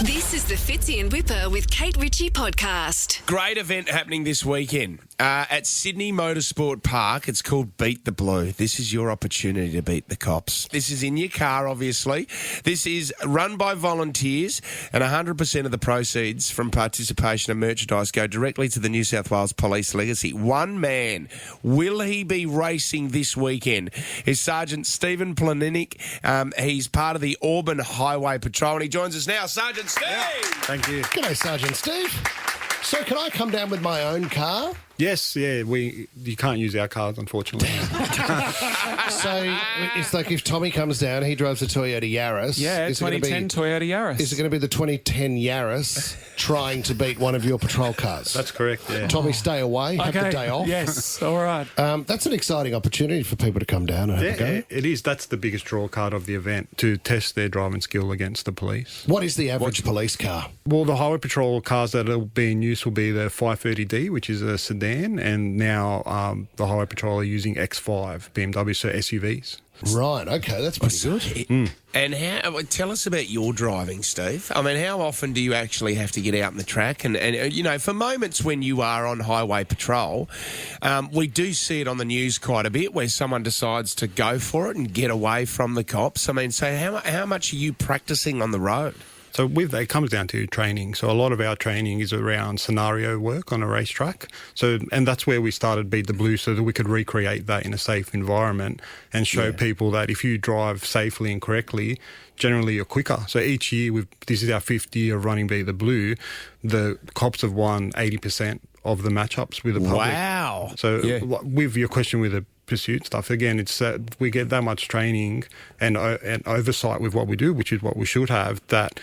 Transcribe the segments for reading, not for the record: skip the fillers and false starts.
This is the Fitzy and Whipper with Kate Ritchie podcast. Great event happening this weekend at Sydney Motorsport Park. It's called Beat the Blue. This is your opportunity to beat the cops. This is in your car, obviously. This is run by volunteers, and 100% of the proceeds from participation and merchandise go directly to the New South Wales Police Legacy. One man, will he be racing this weekend, is Sergeant Steven Planinic. He's part of the Auburn Highway Patrol, and he joins us now. Sergeant Steve! Yeah. Thank you. G'day, Sergeant Steve. So can I come down with my own car? Yes, yeah, you can't use our cars, unfortunately. So it's like if Tommy comes down, he drives a Toyota Yaris. Yeah, 2010 Toyota Yaris. Is it going to be the 2010 Yaris trying to beat one of your patrol cars? That's correct, yeah. Tommy, stay away. Have the day off. Yes, all right. That's an exciting opportunity for people to come down and have a go. It is. That's the biggest draw card of the event, to test their driving skill against the police. What is the average police car? Well, the highway patrol cars that will be in use will be the 530D, which is a sedan, and now the highway patrol are using X5 BMW, so SUVs. Right, okay, that's pretty good. And tell us about your driving, Steve. I mean, how often do you actually have to get out in the track? And you know, for moments when you are on highway patrol, we do see it on the news quite a bit where someone decides to go for it and get away from the cops. I mean, so how much are you practicing on the road? So with that, it comes down to training. So a lot of our training is around scenario work on a racetrack. And that's where we started Beat the Blue, so that we could recreate that in a safe environment and show people that if you drive safely and correctly, generally you're quicker. So each year, this is our 5th year of running Beat the Blue, the cops have won 80% of the matchups with the public. Wow. So with your question with the pursuit stuff, again, it's we get that much training and oversight with what we do, which is what we should have, that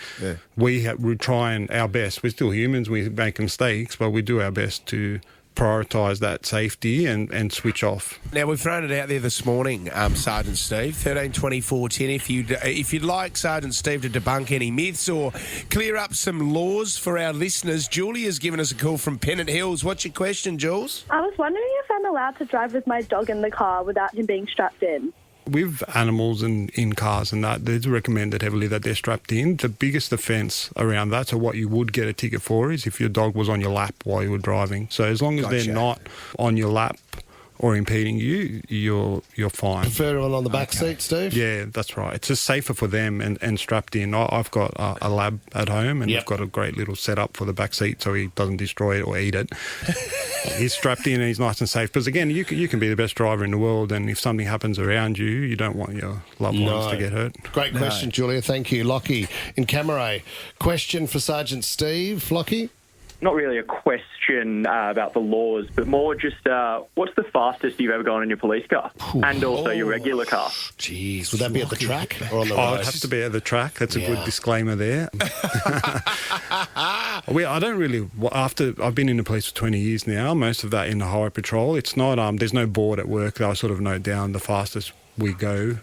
we try and our best. We're still humans, we make mistakes, but we do our best to prioritise that safety and switch off. Now, we've thrown it out there this morning, Sergeant Steve, 13 24 10. If you'd like Sergeant Steve to debunk any myths or clear up some laws for our listeners, Julia's given us a call from Pennant Hills. What's your question, Jules? I was wondering if I'm allowed to drive with my dog in the car without him being strapped in. With animals and in cars and that, it's recommended heavily that they're strapped in. The biggest offence around that, so what you would get a ticket for, is if your dog was on your lap while you were driving. So as long as they're not on your lap or impeding you, you're fine. Prefer one on the back seat, Steve? Yeah, that's right. It's just safer for them and strapped in. I've got a lab at home and we've got a great little setup for the back seat so he doesn't destroy it or eat it. He's strapped in and he's nice and safe. Because again, you can be the best driver in the world, and if something happens around you, you don't want your loved ones to get hurt. Great question, Julia. Thank you. Lockie in Camaray. Question for Sergeant Steve. Lockie? Not really a question about the laws, but more just what's the fastest you've ever gone in your police car and also your regular car? Jeez, would that be at the track or on the road? road? It has to be at the track. That's a good disclaimer there. I don't really. After I've been in the police for 20 years now, most of that in the highway patrol. It's not. There's no board at work that I sort of note down the fastest we go.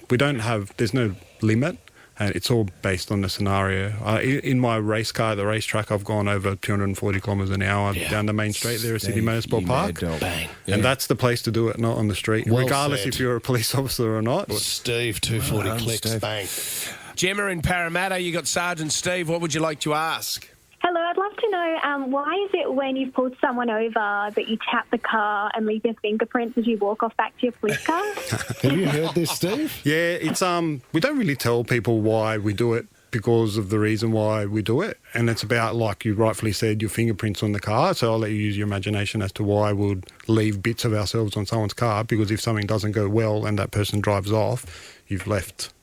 We don't have. There's no limit. And it's all based on the scenario. In my race car at the racetrack, I've gone over 240 kilometres an hour down the main street there at Sydney Motorsport Park. Bang. And that's the place to do it, not on the street, regardless if you're a police officer or not. Steve, 240 clicks, bang. Gemma in Parramatta, you got Sergeant Steve. What would you like to ask? Hello, I'd love to know why is it when you've pulled someone over that you tap the car and leave your fingerprints as you walk off back to your police car? Have you heard this, Steve? Yeah, it's we don't really tell people why we do it because of the reason why we do it. And it's about, like you rightfully said, your fingerprints on the car. So I'll let you use your imagination as to why we'd leave bits of ourselves on someone's car, because if something doesn't go well and that person drives off, you've left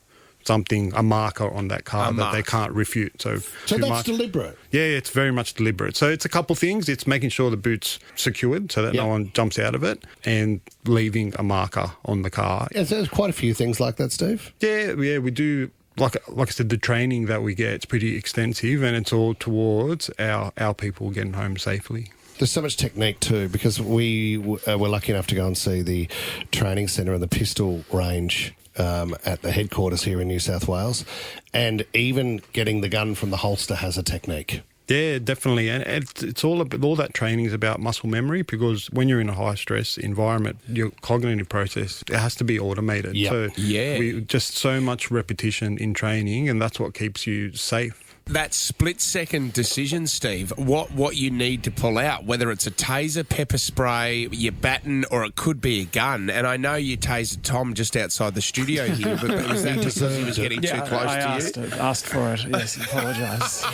a marker on that car that they can't refute. So that's deliberate? Yeah, it's very much deliberate. So it's a couple of things. It's making sure the boot's secured so that no one jumps out of it, and leaving a marker on the car. Yeah, there's quite a few things like that, Steve. Yeah, we do. Like I said, the training that we get, it's pretty extensive, and it's all towards our people getting home safely. There's so much technique too, because we were lucky enough to go and see the training centre and the pistol range at the headquarters here in New South Wales, and even getting the gun from the holster has a technique. Yeah, definitely. And it's all that training is about muscle memory, because when you're in a high stress environment, your cognitive process, it has to be automated. Yep. So we just so much repetition in training, and that's what keeps you safe. that split-second decision, Steve, what you need to pull out, whether it's a taser, pepper spray, your baton, or it could be a gun. And I know you tasered Tom just outside the studio here, but was that just because he was getting too close to you? Asked for it. Yes, apologise.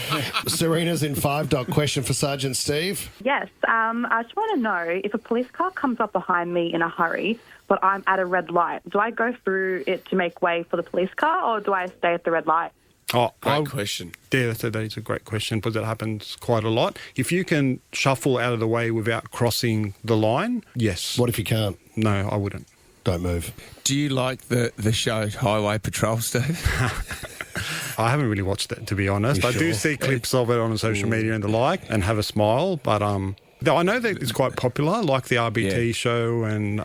Serena's in 5. Question for Sergeant Steve. Yes, I just want to know if a police car comes up behind me in a hurry, but I'm at a red light, do I go through it to make way for the police car, or do I stay at the red light? Oh, Great question. Yeah, that is a great question because that happens quite a lot. If you can shuffle out of the way without crossing the line, yes. What if you can't? No, I wouldn't. Don't move. Do you like the show Highway Patrol, Steve? I haven't really watched it, to be honest. I do see clips of it on social media and the like and have a smile, but I know that it's quite popular, like the RBT show and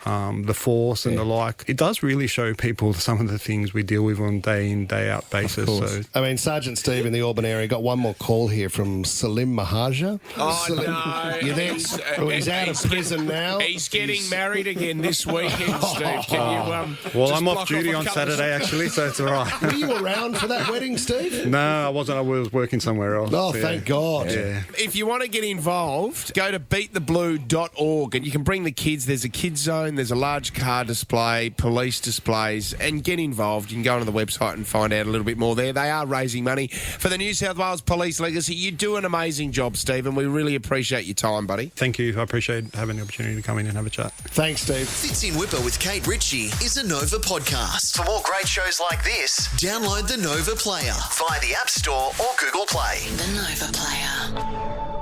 the Force and the like. It does really show people some of the things we deal with on day in, day out basis. So. I mean, Sergeant Steve in the Auburn area got one more call here from Salim Mahaja. Oh, Salim, no. you there? He's out of prison now. He's getting married again this weekend, Steve. Can you, well, just I'm block off duty a on couple of Saturday, actually, so it's all right. Were you around for that wedding, Steve? No, I wasn't. I was working somewhere else. Oh, thank God. Yeah. If you want to get involved, go to beattheblue.org and you can bring the kids. There's a kids zone, there's a large car display, police displays, and get involved. You can go onto the website and find out a little bit more there. They are raising money for the New South Wales Police Legacy. You do an amazing job, Steve, and we really appreciate your time, buddy. Thank you. I appreciate having the opportunity to come in and have a chat. Thanks, Steve. Fits in Whipper with Kate Ritchie is a Nova podcast. For more great shows like this, download the Nova Player via the App Store or Google Play. The Nova Player.